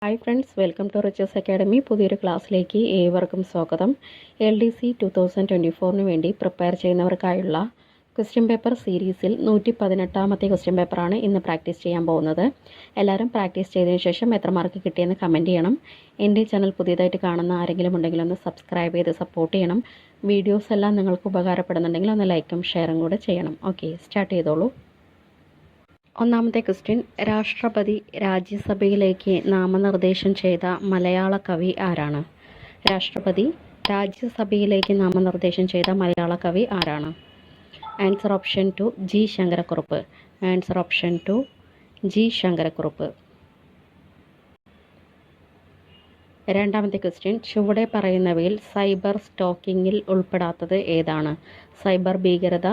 Hi friends, welcome to Riches academy. പുതിയൊരു ക്ലാസ്സിലേക്ക് ഏവർക്കും സ്വാഗതം. LDC 2024 വേണ്ടി പ്രിപ്പയർ ചെയ്യുന്നവർക്കായുള്ള ക്വസ്റ്റ്യൻ പേപ്പർ സീരീസിൽ 118ാമത്തെ ക്വസ്റ്റ്യൻ പേപ്പറാണ് ഇന്ന് പ്രാക്ടീസ് ചെയ്യാൻ പോകുന്നത്. എല്ലാവരും പ്രാക്ടീസ് ചെയ്തതിന് ശേഷം എത്ര മാർക്ക് കിട്ടിയെന്ന് കമൻറ്റ് ചെയ്യണം. എൻ്റെ ചാനൽ പുതിയതായിട്ട് കാണുന്ന ആരെങ്കിലും ഉണ്ടെങ്കിൽ ഒന്ന് സബ്സ്ക്രൈബ് ചെയ്ത് സപ്പോർട്ട് ചെയ്യണം. വീഡിയോസ് എല്ലാം നിങ്ങൾക്ക് ഉപകാരപ്പെടുന്നുണ്ടെങ്കിൽ ഒന്ന് ലൈക്കും ഷെയറും കൂടെ ചെയ്യണം. ഓക്കെ, സ്റ്റാർട്ട് ചെയ്തോളൂ. ഒന്നാമത്തെ ക്വസ്റ്റ്യൻ, രാഷ്ട്രപതി രാജ്യസഭയിലേക്ക് നാമനിർദ്ദേശം ചെയ്ത മലയാള കവി ആരാണ്? രാഷ്ട്രപതി രാജ്യസഭയിലേക്ക് നാമനിർദ്ദേശം ചെയ്ത മലയാള കവി ആരാണ്? Answer option 2 G Sankara Kurup. Answer option 2 G Sankara Kurup. രണ്ടാമത്തെ ക്വസ്റ്റ്യൻ, ചുവടെ പറയുന്നവയിൽ സൈബർ സ്റ്റോക്കിങ്ങിൽ ഉൾപ്പെടാത്തത് ഏതാണ്? സൈബർ ഭീകരത,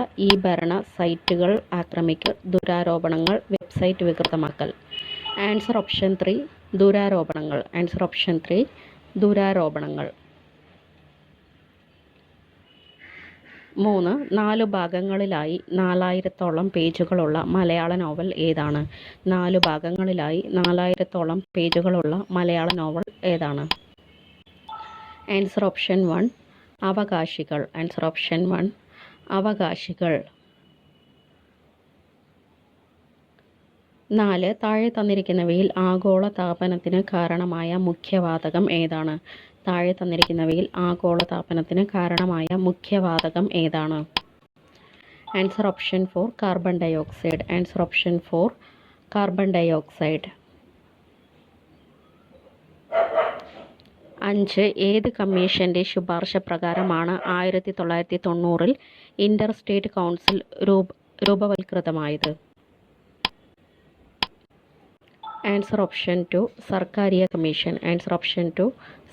ഭരണ സൈറ്റുകൾ ആക്രമിക്കൽ, ദുരാരോപണങ്ങൾ, വെബ്സൈറ്റ് വികൃതമാക്കൽ. ആൻസർ ഓപ്ഷൻ 3 ദുരാരോപണങ്ങൾ. ആൻസർ ഓപ്ഷൻ 3 ദുരാരോപണങ്ങൾ. 3. 4 ഭാഗങ്ങളിലായി 4000-ഓളം പേജുകളുള്ള മലയാള നോവൽ ഏതാണ്? 4 ഭാഗങ്ങളിലായി 4000-ഓളം പേജുകളുള്ള മലയാള നോവൽ ഏതാണ്? ആൻസർ ഓപ്ഷൻ 1 അവകാശികൾ. ആൻസർ ഓപ്ഷൻ 1 അവകാശികൾ. 4. താഴെ തന്നിരിക്കുന്നവയിൽ ആഗോള താപനത്തിന് കാരണമായ മുഖ്യവാതകം ഏതാണ്? താഴെ തന്നിരിക്കുന്നവയിൽ ആഗോള താപനത്തിന് കാരണമായ മുഖ്യവാതകം ഏതാണ്? Answer option 4 carbon dioxide. Answer option 4 carbon dioxide. 5. ഏത് കമ്മീഷൻ്റെ ശുപാർശ പ്രകാരമാണ് 1990-ൽ ഇന്റർ സ്റ്റേറ്റ് കൗൺസിൽ രൂപവത്കൃതമായത്? Answer option 2 Sarkaria commission. Answer option 2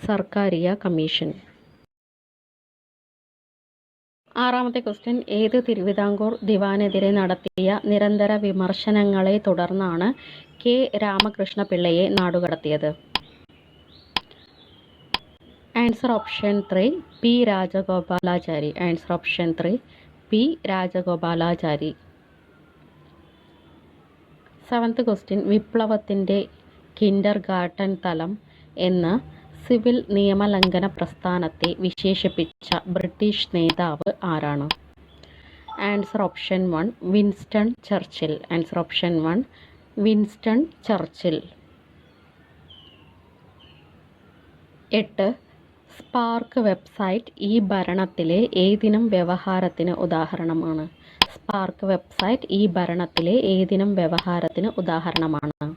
Sarkaria commission. 6ാമത്തെ ക്വസ്റ്റ്യൻ, ഏത് തിരുവിതാംകൂർ ദിവാനെതിരെ നടത്തിയ നിരന്തര വിമർശനങ്ങളെ തുടർന്നാണ് കെ രാമകൃഷ്ണ പിള്ളയെ നാടുകടത്തിയത്? Answer option 3 P Rajagopalachari. Answer option 3 P Rajagopalachari. 7th question, വിപ്ലവത്തിൻ്റെ കിൻഡർ ഗാർട്ടൻ തലം എന്ന സിവിൽ നിയമലംഘന പ്രസ്ഥാനത്തെ വിശേഷിപ്പിച്ച ബ്രിട്ടീഷ് നേതാവ് ആരാണ്? Answer option 1 Winston Churchill. Answer option 1 Winston Churchill. 8. Spark website ഭരണത്തിലെ ഏതിനം വ്യവഹാരത്തിന് ഉദാഹരണമാണ്? സ്പാർക്ക് വെബ്സൈറ്റ് ഭരണത്തിലെ ഏതിനം വ്യവഹാരത്തിന് ഉദാഹരണമാണ്?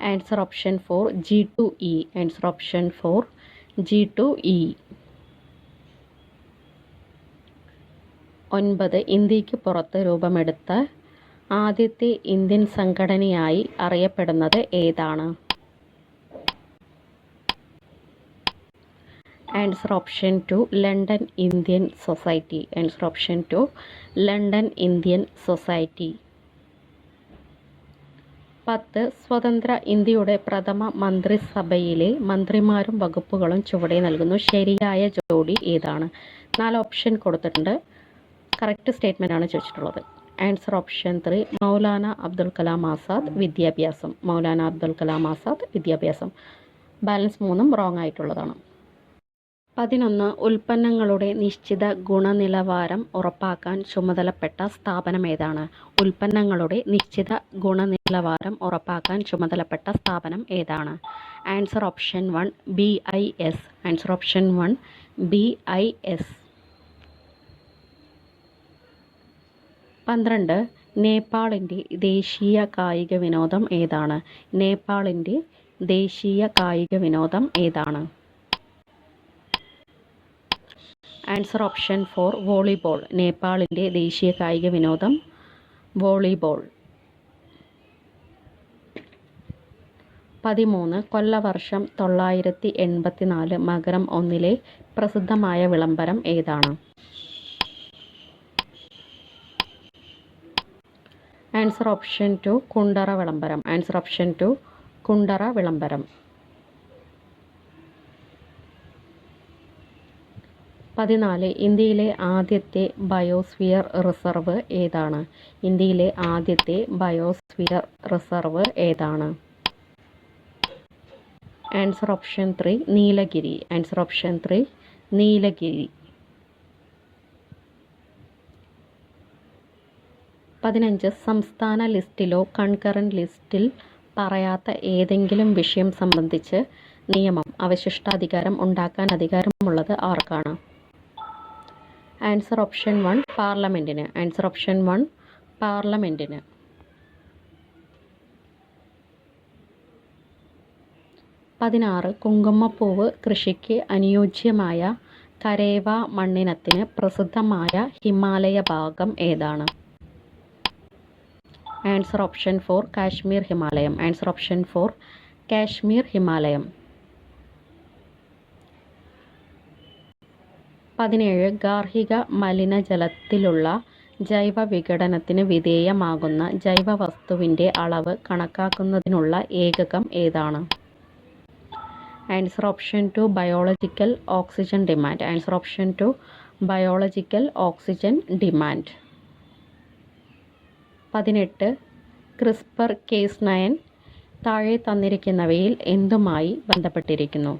Answer option 4 G2E. Answer option 4 G2E. 9. ഇന്ത്യക്ക് പുറത്ത് രൂപമെടുത്ത ആദ്യത്തെ ഇന്ത്യൻ സംഘടനയായി അറിയപ്പെടുന്നത് ഏതാണ്? Answer option 2 London Indian society. Answer option 2 London Indian society. 10. സ്വതന്ത്ര ഇന്ത്യയുടെ പ്രഥമ മന്ത്രിസഭയിലെ മന്ത്രിമാരും വകുപ്പുകളും ചുവടെ നൽകുന്നു ശരിയായ ജോഡി ഏതാണ്? 4 ഓപ്ഷൻ കൊടുത്തിട്ടുണ്ട്. കറക്റ്റ് സ്റ്റേറ്റ്മെൻ്റ് ആണ് ചോദിച്ചിട്ടുള്ളത്. ആൻസർ ഓപ്ഷൻ 3 മൗലാന അബ്ദുൽ കലാം ആസാദ് വിദ്യാഭ്യാസം. മൗലാന അബ്ദുൽ കലാം ആസാദ് വിദ്യാഭ്യാസം. ബാലൻസ് 3ഉം റോങ് ആയിട്ടുള്ളതാണ്. 11. ഉൽപ്പന്നങ്ങളുടെ നിശ്ചിത ഗുണനിലവാരം ഉറപ്പാക്കാൻ ചുമതലപ്പെട്ട സ്ഥാപനം ഏതാണ്? ഉൽപ്പന്നങ്ങളുടെ നിശ്ചിത ഗുണനിലവാരം ഉറപ്പാക്കാൻ ചുമതലപ്പെട്ട സ്ഥാപനം ഏതാണ്? Answer option 1 BIS. Answer option 1 BIS. 12. നേപ്പാളിൻ്റെ ദേശീയ കായിക വിനോദം ഏതാണ്? നേപ്പാളിൻ്റെ ദേശീയ കായിക വിനോദം ഏതാണ്? Answer option 4 volleyball. നേപ്പാളിൻ്റെ ദേശീയ കായിക വിനോദം വോളിബോൾ. 13. കൊല്ലവർഷം 984 മകരം 1 പ്രസിദ്ധമായ വിളംബരം ഏതാണ്? ആൻസർ ഓപ്ഷൻ 2 കുണ്ടറ വിളംബരം. ആൻസർ ഓപ്ഷൻ 2 കുണ്ടറ വിളംബരം. 14. ഇന്ത്യയിലെ ആദ്യത്തെ ബയോസ്ഫിയർ റിസർവ് ഏതാണ്? ഇന്ത്യയിലെ ആദ്യത്തെ ബയോസ്ഫിയർ റിസർവ് ഏതാണ്? Answer option 3 Nilgiri. Answer option 3 Nilgiri. 15 സംസ്ഥാന ലിസ്റ്റിലോ കൺകറന്റ് ലിസ്റ്റിൽ പറയാത്ത ഏതെങ്കിലും വിഷയം സംബന്ധിച്ച് നിയമം അവശിഷ്ടാധികാരം ഉണ്ടാക്കാൻ അധികാരമുള്ളത് ആർക്കാണ്? ആൻസർ ഓപ്ഷൻ 1 പാർലമെൻറ്റിന്. ആൻസർ ഓപ്ഷൻ 1 പാർലമെൻറ്റിന്. 16 കുങ്കുമപ്പൂവ് കൃഷിക്ക് അനുയോജ്യമായ കരേവ മണ്ണിനത്തിന് പ്രസിദ്ധമായ ഹിമാലയ ഭാഗം ഏതാണ്? Answer option 4 Kashmir Himalayam. Answer option 4 Kashmir Himalayam. 17 ഗാർഹിക മലിനജലത്തിലുള്ള ജൈവ വിഘടനത്തിന് വിധേയമാകുന്ന ജൈവവസ്തുവിൻ്റെ അളവ് കണക്കാക്കുന്നതിനുള്ള ഏകകം ഏതാണ്? Answer option 2 biological oxygen demand. Answer option 2 biological oxygen demand. 18 CRISPR cas 9 താഴെ തന്നിരിക്കുന്നവയിൽ എന്തുമായി ബന്ധപ്പെട്ടിരിക്കുന്നു?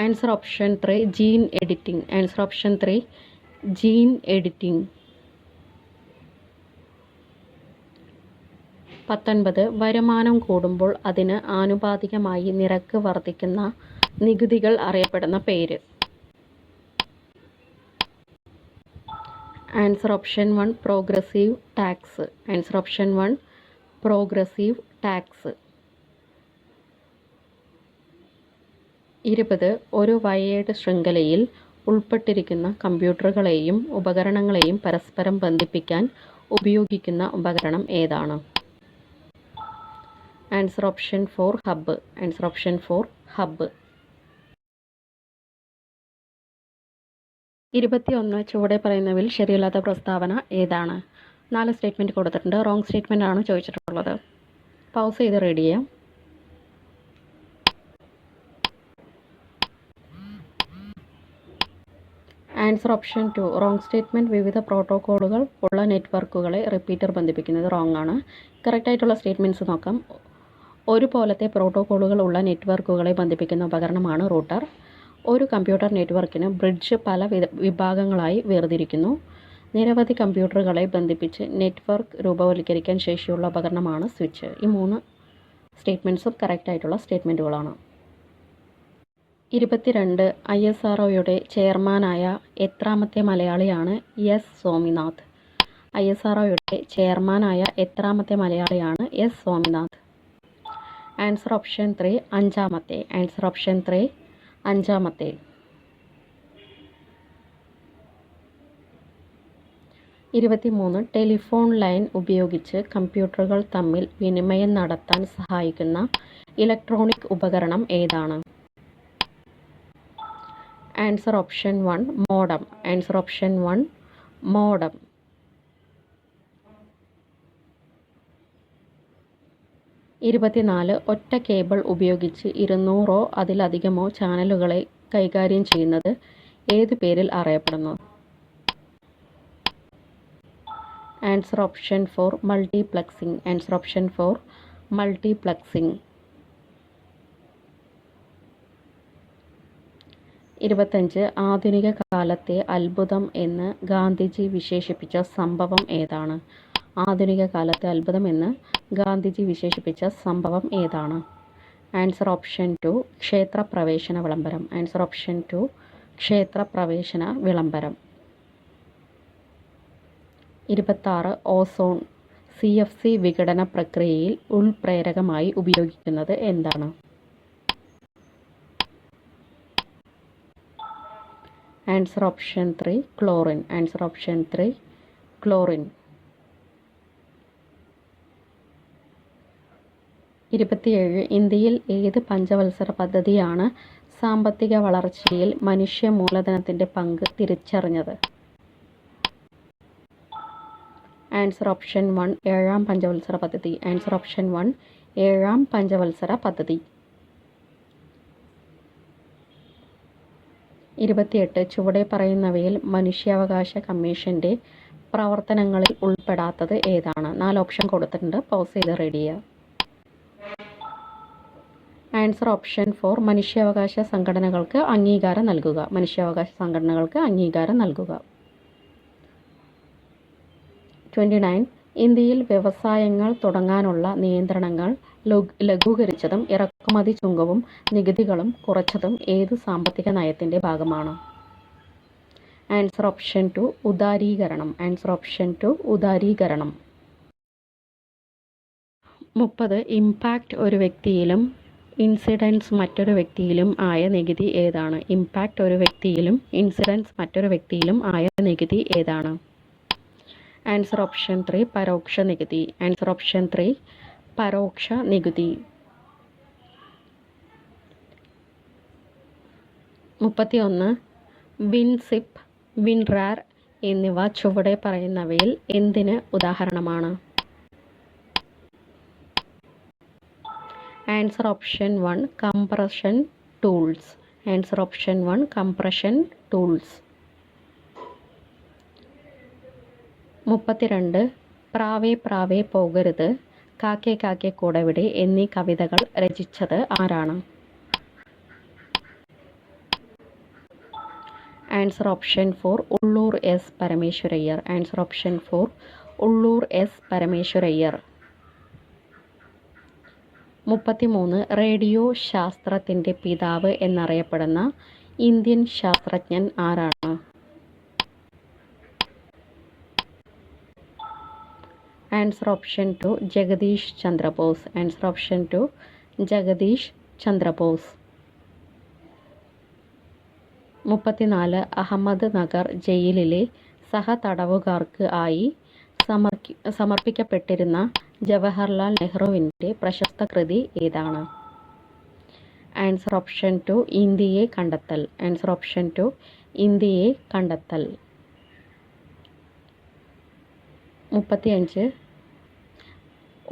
Answer option 3 gene editing. Answer option 3 gene editing. 19 വരുമാനം കൂടുമ്പോൾ അതിന് ആനുപാതികമായി നിരക്ക് വർദ്ധിക്കുന്ന നികുതികൾ അറിയപ്പെടുന്ന പേര്? Answer option 1 progressive tax. Answer option 1 progressive tax. 20 ഒരു വയേർഡ് ശൃംഖലയിൽ ഉൾപ്പെട്ടിരിക്കുന്ന കമ്പ്യൂട്ടറുകളെയും ഉപകരണങ്ങളെയും പരസ്പരം ബന്ധിപ്പിക്കാൻ ഉപയോഗിക്കുന്ന ഉപകരണം ഏതാണ്? Answer option 4 hub. Answer option 4 hub. 21 ചുവടെ പറയുന്നവയിൽ ശരിയല്ലാത്ത പ്രസ്താവന ഏതാണ്? 4 സ്റ്റേറ്റ്മെൻറ്റ് കൊടുത്തിട്ടുണ്ട്. റോങ് സ്റ്റേറ്റ്മെൻ്റ് ആണ് ചോദിച്ചിട്ടുള്ളത്. പൗസ് ചെയ്ത് റീഡ് ചെയ്യാം. ആൻസർ ഓപ്ഷൻ 2 റോങ് സ്റ്റേറ്റ്മെൻറ്റ് വിവിധ പ്രോട്ടോക്കോളുകൾ ഉള്ള നെറ്റ്വർക്കുകളെ റിപ്പീറ്റർ ബന്ധിപ്പിക്കുന്നത് റോങ് ആണ്. കറക്റ്റായിട്ടുള്ള സ്റ്റേറ്റ്മെൻറ്റ്സ് നോക്കാം. ഒരുപോലത്തെ പ്രോട്ടോക്കോളുകൾ ഉള്ള നെറ്റ്വർക്കുകളെ ബന്ധിപ്പിക്കുന്ന ഉപകരണമാണ് റൂട്ടർ. ഒരു കമ്പ്യൂട്ടർ നെറ്റ്വർക്കിന് ബ്രിഡ്ജ് പല വിഭാഗങ്ങളായി വേർതിരിക്കുന്നു. നിരവധി കമ്പ്യൂട്ടറുകളെ ബന്ധിപ്പിച്ച് നെറ്റ്വർക്ക് രൂപവൽക്കരിക്കാൻ ശേഷിയുള്ള ഉപകരണമാണ് സ്വിച്ച്. ഈ 3 സ്റ്റേറ്റ്മെൻറ്റ്സും കറക്റ്റായിട്ടുള്ള സ്റ്റേറ്റ്മെൻറ്റുകളാണ്. 22 ISROയുടെ ചെയർമാനായ എത്രാമത്തെ മലയാളിയാണ് എസ് സ്വാമിനാഥ്? ISROയുടെ ചെയർമാനായ എത്രാമത്തെ മലയാളിയാണ് എസ് സ്വാമിനാഥ്? ആൻസർ ഓപ്ഷൻ 3 അഞ്ചാമത്തെ. ആൻസർ ഓപ്ഷൻ 3 അഞ്ചാമത്തെ. 23 ടെലിഫോൺ ലൈൻ ഉപയോഗിച്ച് കമ്പ്യൂട്ടറുകൾ തമ്മിൽ വിനിമയം നടത്താൻ സഹായിക്കുന്ന ഇലക്ട്രോണിക് ഉപകരണം ഏതാണ്? Answer option 1 modem. Answer option 1 modem. 24 ഒറ്റ കേബിൾ ഉപയോഗിച്ച് 200 അതിലധികമോ ചാനലുകളെ കൈകാര്യം ചെയ്യുന്നത് ഏതു പേരിൽ അറിയപ്പെടുന്നു? Answer option 4 multiplexing. Answer option 4 multiplexing. 25 ആധുനിക കാലത്തെ അത്ഭുതം എന്ന് ഗാന്ധിജി വിശേഷിപ്പിച്ച സംഭവം ഏതാണ്? ആധുനിക കാലത്തെ അത്ഭുതം എന്ന് ഗാന്ധിജി വിശേഷിപ്പിച്ച സംഭവം ഏതാണ്? ആൻസർ ഓപ്ഷൻ 2 ക്ഷേത്രപ്രവേശന വിളംബരം. ആൻസർ ഓപ്ഷൻ 2 ക്ഷേത്രപ്രവേശന വിളംബരം. 26 ഓസോൺ CFC വിഘടന പ്രക്രിയയിൽ ഉൾപ്രേരകമായി ഉപയോഗിക്കുന്നത് എന്താണ്? Answer option 3 chlorine. Answer option 3 chlorine. 27 ഇന്ത്യയിൽ ഏത് പഞ്ചവത്സര പദ്ധതിയാണ് സാമ്പത്തിക വളർച്ചയിൽ മനുഷ്യ മൂലധനത്തിൻ്റെ പങ്ക് തിരിച്ചറിഞ്ഞത്? ആൻസർ ഓപ്ഷൻ 1 ഏഴാം പഞ്ചവത്സര പദ്ധതി. ആൻസർ ഓപ്ഷൻ 1 ഏഴാം പഞ്ചവത്സര പദ്ധതി. 28 ചുവടെ പറയുന്നവയിൽ മനുഷ്യാവകാശ കമ്മീഷൻ്റെ പ്രവർത്തനങ്ങളിൽ ഉൾപ്പെടാത്തത് ഏതാണ്? 4 ഓപ്ഷൻ കൊടുത്തിട്ടുണ്ട്, പൗസ് ചെയ്ത് റെഡി ചെയ്യുക. ആൻസർ ഓപ്ഷൻ 4, മനുഷ്യാവകാശ സംഘടനകൾക്ക് അംഗീകാരം നൽകുക. മനുഷ്യാവകാശ സംഘടനകൾക്ക് അംഗീകാരം നൽകുക. 29. ഇന്ത്യയിൽ വ്യവസായങ്ങൾ തുടങ്ങാനുള്ള നിയന്ത്രണങ്ങൾ ലഘൂകരിച്ചതും ഇറക്കുമതി ചുങ്കവും നികുതികളും കുറച്ചതും ഏത് സാമ്പത്തിക നയത്തിൻ്റെ ഭാഗമാണ്? ആൻസർ ഓപ്ഷൻ 2, ഉദാരീകരണം. ആൻസർ ഓപ്ഷൻ 2, ഉദാരീകരണം. 30. ഇമ്പാക്റ്റ് ഒരു വ്യക്തിയിലും ഇൻസിഡൻസ് മറ്റൊരു വ്യക്തിയിലും ആയ നികുതി ഏതാണ്? ഇമ്പാക്റ്റ് ഒരു വ്യക്തിയിലും ഇൻസിഡൻസ് മറ്റൊരു വ്യക്തിയിലും ആയ നികുതി ഏതാണ്? ആൻസർ ഓപ്ഷൻ 3, പരോക്ഷ നികുതി. ആൻസർ ഓപ്ഷൻ 3, പരോക്ഷ നികുതി. 31. വിൻസിപ്പ്, വിൻറാർ എന്നിവ ചുവടെ പറയുന്നവയിൽ എന്തിന് ഉദാഹരണമാണ്? Answer option 1, compression tools. Answer option 1, compression tools. 32. പ്രാവേ പ്രാവേ പോകരുത്, കാക്കേ കാക്കേ കൂടെവിടെ എന്നീ കവിതകൾ രചിച്ചത് ആരാണ്? Answer option 4, Ulloor S Parameswara Iyer. Answer option 4, Ulloor S Parameswara Iyer. 33. Radio ശാസ്ത്രത്തിൻ്റെ പിതാവ് എന്നറിയപ്പെടുന്ന ഇന്ത്യൻ ശാസ്ത്രജ്ഞൻ ആരാണ്? Answer option 2, Jagadish Chandra Bose. Answer option 2, Jagadish Chandra Bose. 34. Ahmednagar ജയിലിലെ സഹതടവുകാർക്ക് ആയി സമർപ്പിക്കപ്പെട്ടിരുന്ന ജവഹർലാൽ നെഹ്റുവിൻ്റെ പ്രശസ്ത കൃതി ഏതാണ്? ആൻസർ ഓപ്ഷൻ 2, ഇന്ത്യയെ കണ്ടെത്തൽ. ആൻസർ ഓപ്ഷൻ 2, ഇന്ത്യയെ കണ്ടെത്തൽ. 35.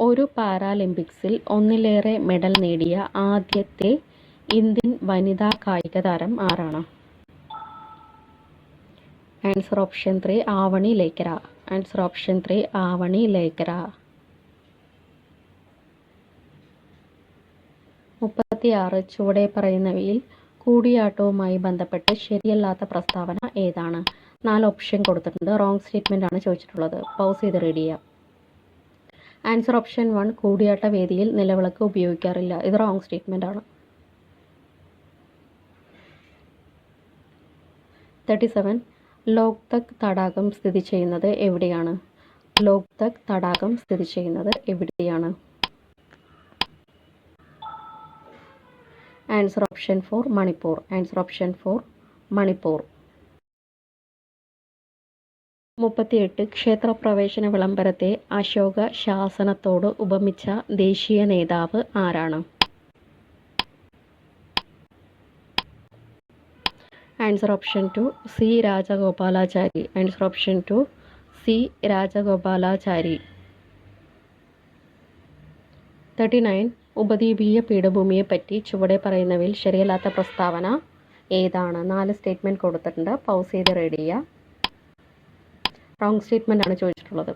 ഒരു പാരാലിമ്പിക്സിൽ ഒന്നിലേറെ മെഡൽ നേടിയ ആദ്യത്തെ ഇന്ത്യൻ വനിതാ കായിക താരം ആരാണ്? Answer option 3, Avani Lekhara. Answer option 3, Avani Lekhara. 36. ചുവടെ പറയുന്നവയിൽ കൂടിയാട്ടവുമായി ബന്ധപ്പെട്ട് ശരിയല്ലാത്ത പ്രസ്താവന ഏതാണ്? 4 ഓപ്ഷൻ കൊടുത്തിട്ടുണ്ട്, റോങ് സ്റ്റേറ്റ്മെൻ്റ് ആണ് ചോദിച്ചിട്ടുള്ളത്, പൗസ് ചെയ്ത് റീഡ് ചെയ്യുക. ആൻസർ ഓപ്ഷൻ 1, കൂടിയാട്ട വേദിയിൽ നിലവിളക്ക് ഉപയോഗിക്കാറില്ല. ഇത് റോങ് സ്റ്റേറ്റ്മെൻ്റ് ആണ്. 37. ലോക്തക് തടാകം സ്ഥിതി ചെയ്യുന്നത് എവിടെയാണ്? ലോക്തക് തടാകം സ്ഥിതി ചെയ്യുന്നത് എവിടെയാണ്? Answer option 4, Manipur. Answer option 4, Manipur. 38. ക്ഷേത്രപ്രവേശന വിളംബരത്തെ അശോക ശാസനത്തോട് ഉപമിച്ച ദേശീയ നേതാവ് ആരാണ്? Answer option 2, C Rajagopalachari. Answer option 2, C Rajagopalachari. 39. ഉപദ്വീപീയ പീഠഭൂമിയെപ്പറ്റി ചുവടെ പറയുന്നവയിൽ ശരിയല്ലാത്ത പ്രസ്താവന ഏതാണ്? 4 സ്റ്റേറ്റ്മെൻറ്റ് കൊടുത്തിട്ടുണ്ട്, പൗസ് ചെയ്ത് റീഡ് ചെയ്യുക. റോങ് സ്റ്റേറ്റ്മെൻ്റ് ആണ് ചോദിച്ചിട്ടുള്ളത്.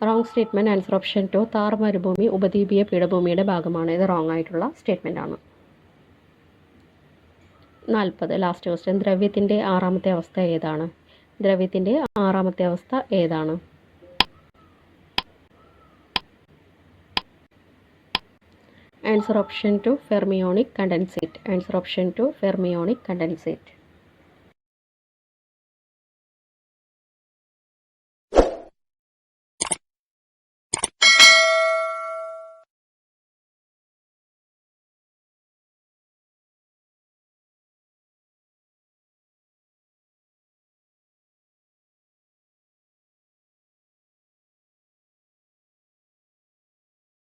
Wrong statement answer option 2, Thar മരുഭൂമി ഉപദ്വീപീയ പീഠഭൂമിയുടെ ഭാഗമാണ്. ഇത് റോങ് ആയിട്ടുള്ള സ്റ്റേറ്റ്മെൻ്റ് ആണ്. 40. ലാസ്റ്റ് ക്വസ്റ്റ്യൻ, ദ്രവ്യത്തിൻ്റെ ആറാമത്തെ അവസ്ഥ ഏതാണ്? ദ്രവ്യത്തിൻ്റെ ആറാമത്തെ അവസ്ഥ ഏതാണ്? Answer option 2, fermionic condensate. Answer option 2, fermionic condensate.